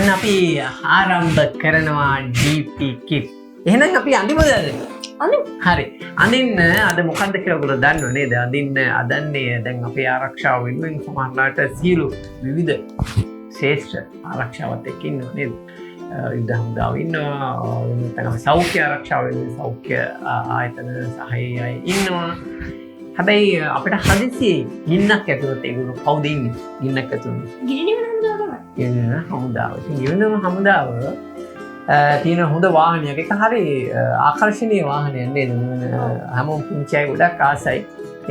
ඔන්න අපි ආරම්භ කරනවා DP kit. එහෙනම් අපි අඳිමුද අද? හරි. අඳින්න අද මොකද්ද කියලා ඔයගොල්ලෝ දන්නව නේද? අඳින්න අදන්නේ දැන් අපේ ආරක්ෂාව වෙනුවෙන් සමහරලාට සියලු විවිධ ශේෂ්ඨ ආරක්ෂාවත් එක්ක ඉන්නව නේද? යුද්ධ හමුදාව ඉන්නවා, නැත්නම් සෞඛ්‍ය ආරක්ෂාව වෙනුවෙන් සෞඛ්‍ය ආයතන සහය අය ඉන්නවා. හැබැයි අපිට හදිසියේ ගින්නක් ඇතුළත ඒගොල්ලෝ කවුද ඉන්නේ? ගින්නක් ඇතුළත. ගින්න හමුදාව. ඉතින් ගින්න හමුදාව තියෙන හොඳ වාහනයක්. ඒක හරි ආකර්ශනීය වාහනයක් නේද? හැමෝම පුංචි අය ගොඩක් ආසයි.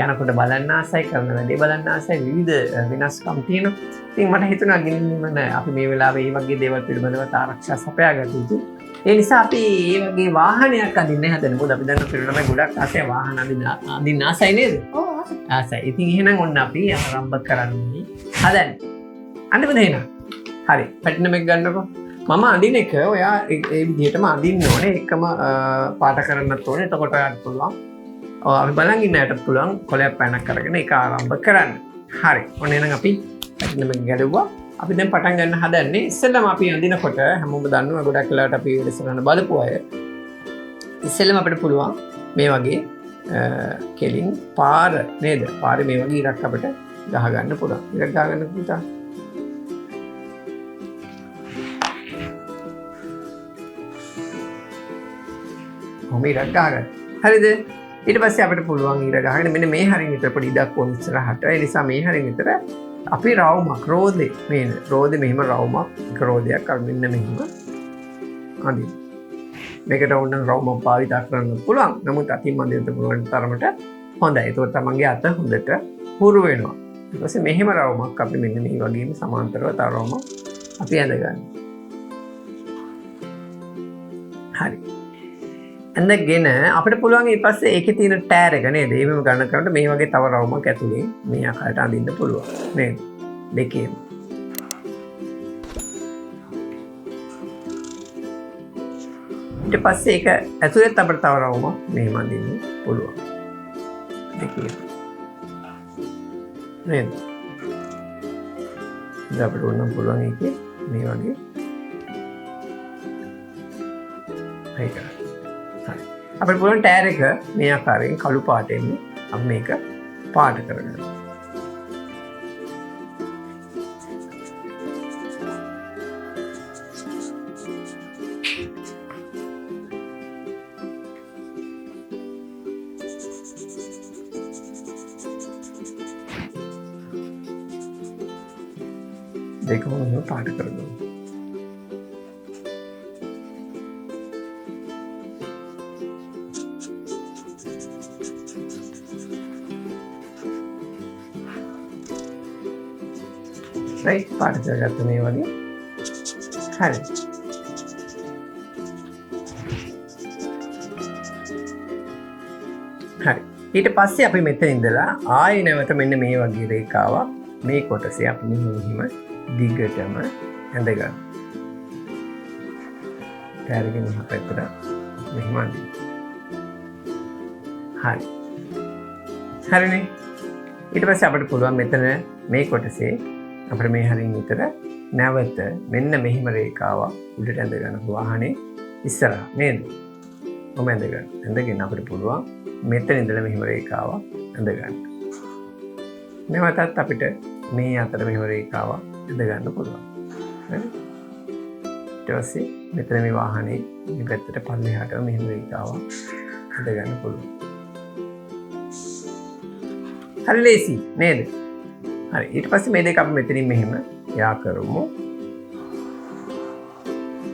යනකොට බලන්න ආසයි, කරන වැඩේ බලන්න ආසයි, විවිධ වෙනස්කම් තියෙනවා. ඉතින් මට හිතුණා ගින්න අපි මේ වෙලාවේ මේ වගේ දේවල් පිළිබඳව ආරක්ෂා සපයාගන්න යුතුයි. ඒ නිසා අපි මේ වගේ වාහනයක් අඳින්න හදන. මොකද අපි දන්න පිළිවෙලම ගොඩක් ආසයි වාහන අඳින්න ආසයි නේද? ඔව් ආසයි. ඉතින් එහෙනම් ඔන්න අපි ආරම්භ කරන්නේ හදන්න. අඳින්න එහෙනම්. හරි. පැටර්න් එක ගන්නකො. මම අඳින එක ඔයා ඒ විදිහටම අඳින්න ඕනේ. එකම පාට කරන්නත් ඕනේ. එතකොට ඔයාලට පුළුවන්. අපි බලන් ඉන්න අයට පුළුවන් කොලයක් පැනක් අරගෙන ඒක ආරම්භ කරන්න. හරි. ඔන්න එහෙනම් අපි පැටර්න් එක ගැලුවා. අපි දැන් පටන් ගන්න හදන්නේ. ඉස්සෙල්ලාම අපි අඳිනකොට හැමෝම දන්නවා ගොඩක් වෙලාවට අපි ඉස්සරහන බලපු අය. ඉස්සෙල්ලාම අපිට පුළුවන් මේ වගේ කෙලින් පාර නේද? පාරේ මේ වගේ ඉරක් අපිට ගහ ගන්න පුළුවන්. ඉරක් ගහ ගන්න පුතා. කොහොම ඉරක් ගහගන්න. හරිද? ඊට පස්සේ අපිට පුළුවන් ඉර ගහගෙන මෙන්න මේ හරින් විතර පොඩි ඉඩක් ඕන ඉස්සරහට. ඒ නිසා මේ හරින් විතර අපි රවුමක් රෝදේ මේන රෝදේ මෙහෙම රවුමක් රෝදයක් අර මෙන්න මෙහෙම අඳින්න. මේකට ඕන රවුමක් භාවිත කරන්න පුළුවන්. නමුත් අතින් මන්දිරට පුළුවන් තරමට හොඳයි. ඒක තමන්ගේ අත හොඳට හුරු වෙනවා. ඊට පස්සේ මෙහෙම රවුමක් අපි මෙන්න මේ වගේම සමාන්තරව තව රවුමක් අපි ඇඳ ගන්න. හරි. ඇඳගෙන අපිට පුළුවන් ඊට පස්සේ ඒකේ තියෙන ටයර් එක නේද? ඒවෙම ගන්න කරනකොට මේ වගේ තව රවුමක් ඇතුලේ මේ ආකාරයට අඳින්න පුළුවන් නේද? දෙකේම. ඊට පස්සේ ඒක ඇතුලේත් අපිට තව රවුමක් මෙහෙම අඳින්න පුළුවන්. දෙකේම. නේද? ඉතින් අපිට ඕනම් පුළුවන් ඒකේ මේ වගේ ඒක අපිට පුළුවන් ටයර් එක මේ ආකාරයෙන් කළු පාටෙන් අපි මේක පාට කරගන්න. දෙකම පාට කරගන්න. right පාට කරගත්ත මේ වගේ හරි. හරි. ඊට පස්සේ අපි මෙතන ඉඳලා ආයෙ නැවත මෙන්න මේ වගේ රේඛාවක් මේ කොටසේ අපි මෙහෙම දිගටම ඇඳ ගන්න. ටයර්ගෙන පැත්තට මෙහෙම අඳින්න. හරි. හරිනේ. ඊට පස්සේ අපිට පුළුවන් මෙතන මේ කොටසේ අපිට මේ හරින් විතර නැවත මෙන්න මෙහිම රේඛාවක් උඩට ඇඳ ගන්න වාහනේ ඉස්සරහ නේද? කොහොම ඇඳ ගන්න. ඇඳගෙන අපිට පුළුවන් මෙතන ඉඳලා මෙහිම රේඛාවක් ඇඳ ගන්න. නැවතත් අපිට මේ අතර මෙහිම රේඛාවක් ඇඳ ගන්න පුළුවන්. හරි? ඊට පස්සේ මෙතන මේ වාහනේ මේ පැත්තට පල්ලෙහාට මෙහිම රේඛාවක් ඇඳ ගන්න පුළුවන්. හරි ලේසි නේද? හරි. ඊට පස්සේ මේ දෙක අපි මෙතනින් මෙහෙම යා කරමු.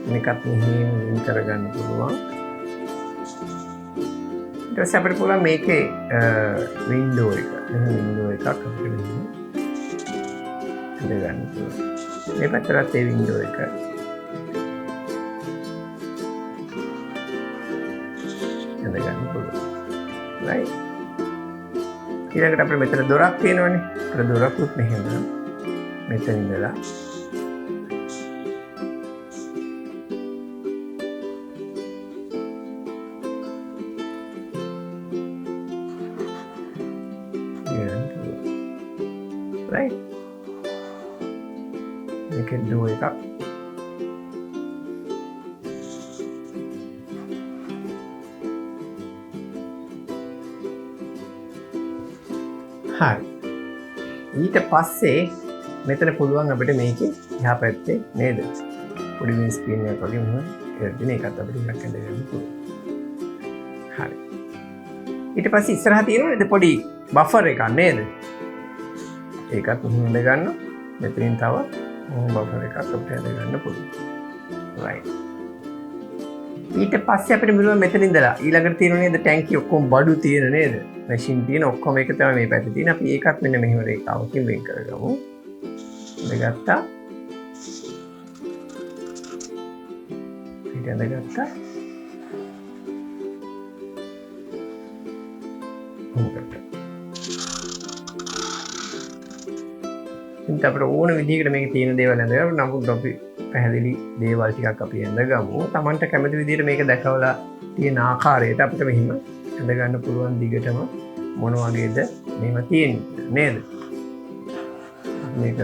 මේකත් මෙහෙම වින් කරගන්න පුළුවන්. ඊට පස්සේ අපිට පුළුවන් මේකේ වින්ඩෝ එක. මෙහෙම වින්ඩෝ එකක් අපිට මෙහෙම ගන්න පුළුවන්. මේ පැත්තට ඒ වින්ඩෝ එක. ගන්න පුළුවන්. right. ඊළඟට අපිට මෙතන දොරක් තියෙනවනේ. අපිට දොරකුත් මෙහෙම මෙතන ඉඳලා right. මේකෙන් දුව එකක් හරි. ඊට පස්සේ මෙතන පුළුවන් අපිට මේකේ එහා පැත්තේ නේද? පොඩි මේ ස්ක්‍රීන් එකක් වගේ මොනවා එදින එකත් අපිට එකක් ඇඳගන්න පුළුවන්. හරි. ඊට පස්සේ ඉස්සරහා තියෙනවනේ පොඩි බෆර් එකක් නේද? ඒකත් හොඳ ගන්න. මෙතනින් තව බෆර් එකක් අපිට ඇඳගන්න පුළුවන්. right. ඊට පස්සේ අපිට පුළුවන් මෙතන ඉඳලා ඊළඟට තියෙන නේද ටැංකිය ඔක්කොම බඩු තියෙන නේද? මැෂින් තියෙන ඔක්කොම එක තමයි මේ පැත්තේ තියෙන. අපි ඒකත් මෙන්න මෙහෙම රේඛාවකින් වෙන් කරගමු. ඉඳගත්තා. ඊට ඉඳගත්තා. ඉතින් අපිට ඕන විදිහකට මේකේ තියෙන දේවල් ඇඳගන්න. නමුත් අපි පැහැදිලි දේවල් ටිකක් අපි ඇඳගමු. Tamanට කැමති විදිහට මේක දැකවලා තියෙන ආකාරයට අපිට මෙහිම ඇඳගන්න පුළුවන් දිගටම මොන වගේද මේව තියෙන්නේ නේද? මේක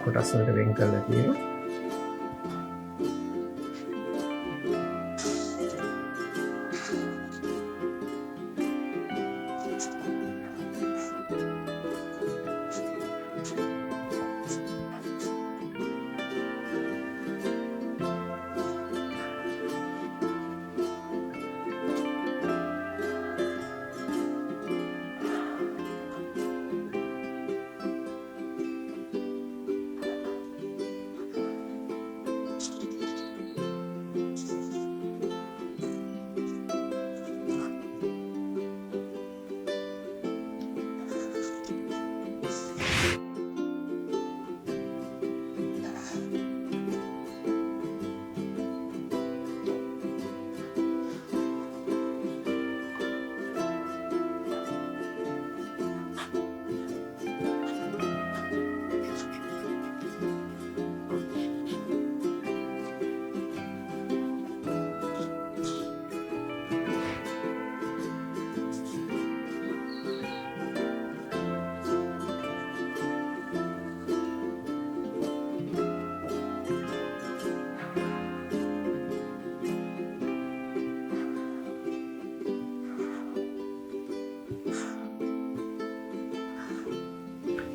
කොටස් වලට වෙන් කරලා තියෙනවා.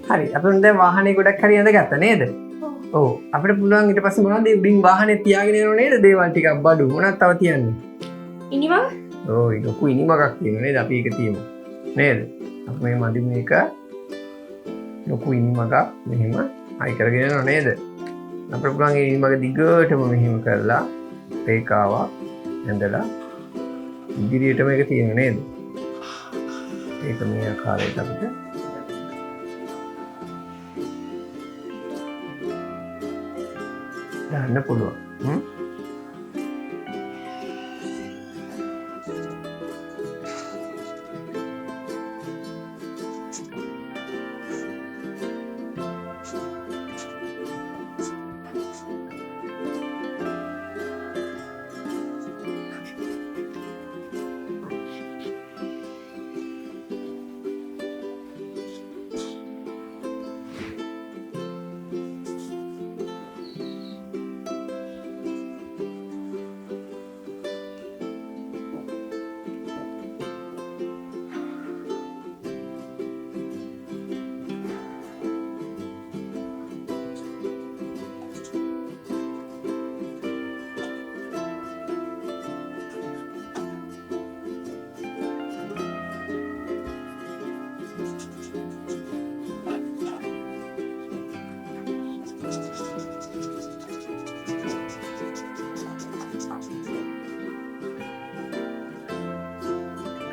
හරි අපිට දැන් වාහනේ ගොඩක් හරි ඇඳගත්තා නේද? ඔව් අපිට පුළුවන් ඊට පස්සේ මොනවද උඩින් වාහනේ තියාගෙන යනව නේද දේවල් ටිකක් බඩු මොනවද තව තියන්නේ? ඉනිමක්? ඔව් ඒක ලොකු ඉනිමකක් තියෙනවා නේද? අපි ඒක තියමු නේද? අපි මේ මදි මේක ලොකු ඉනිමකක් මෙහෙම අය කරගෙන යනව නේද? අපිට පුළුවන් ඒ ඉනිමක දිගටම මෙහෙම කරලා රේඛාවක් ඇඳලා ඉදිරියටම ඒක තියෙනවා නේද? ඒක මේ ආකාරයට අපිට දාන්න පුළුවන්.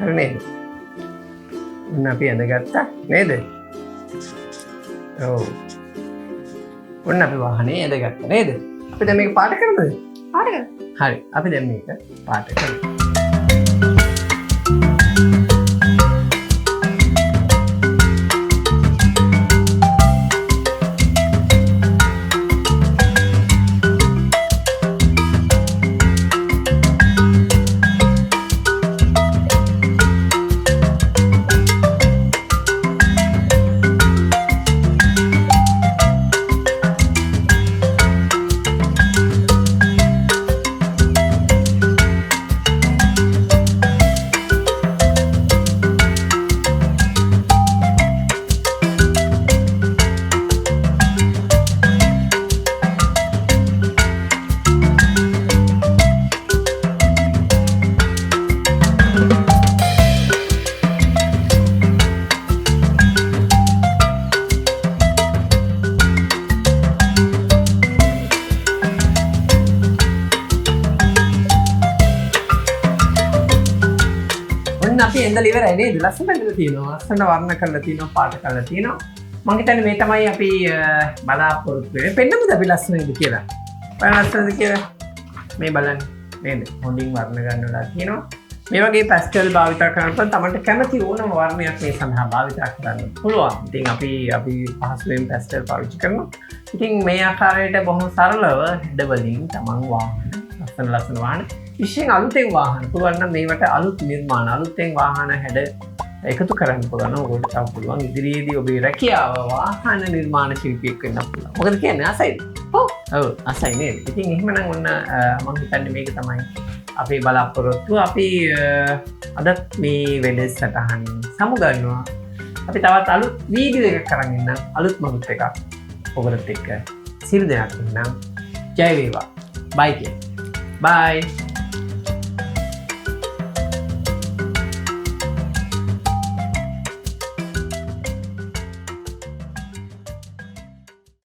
හරි නේද? ඔන්න අපි ඇඳගත්තා නේද? ඔව්. ඔන්න අපි වාහනේ ඇඳගත්තා නේද? අපි දැන් මේක පාට කරමුද? පාට කරමු. හරි. අපි දැන් මේක පාට කරමු. ඇඳලා ඉවරයි නේද? ලස්සනට ඇඳලා තියෙනවා. ලස්සනට වර්ණ කරලා තියෙනවා, පාට කරලා තියෙනවා. මම හිතන්නේ මේ තමයි අපි බලාපොරොත්තු වෙන්නේ. පෙන්නමුද අපි ලස්සනද කියලා? බලන්න ලස්සනද කියලා. මේ බලන්න නේද? හොඳින් වර්ණ ගන්නවලා තියෙනවා. මේ වගේ පැස්ටල් භාවිත කරනකොට තමන්ට කැමති ඕනම වර්ණයක් මේ සඳහා භාවිත කරන්න පුළුවන්. ඉතින් අපි පහසුවෙන් පැස්ටල් පාවිච්චි කරනවා. ඉතින් මේ ආකාරයට බොහොම සරලව හෙඩ වලින් තමන් වාහන ලස්සන වාහන විශේෂයෙන් අලුතෙන් වාහන පුළුවන් නම් මේවට අලුත් නිර්මාණ අලුතෙන් වාහන හැඩ එකතු කරන්න පුළුවන්. ඔයගොල්ලෝ තව පුළුවන් ඉදිරියේදී ඔබේ රැකියාව වාහන නිර්මාණ ශිල්පියෙක් වෙන්න පුළුවන්. මොකද කියන්නේ අසයිද? ඔව් අසයි නේද? ඉතින් එහෙමනම් ඔන්න මම හිතන්නේ මේක තමයි අපේ බලාපොරොත්තුව. අපි අදත් මේ වැඩසටහන සමුගන්නවා. අපි තවත් අලුත් වීඩියෝ එකක් කරන් ඉන්නම්. අලුත් මගුත් එකක් ඔබට එක්ක සිල් දෙයක් ඉන්නම්. ජය වේවා. බයි කිය. බයි.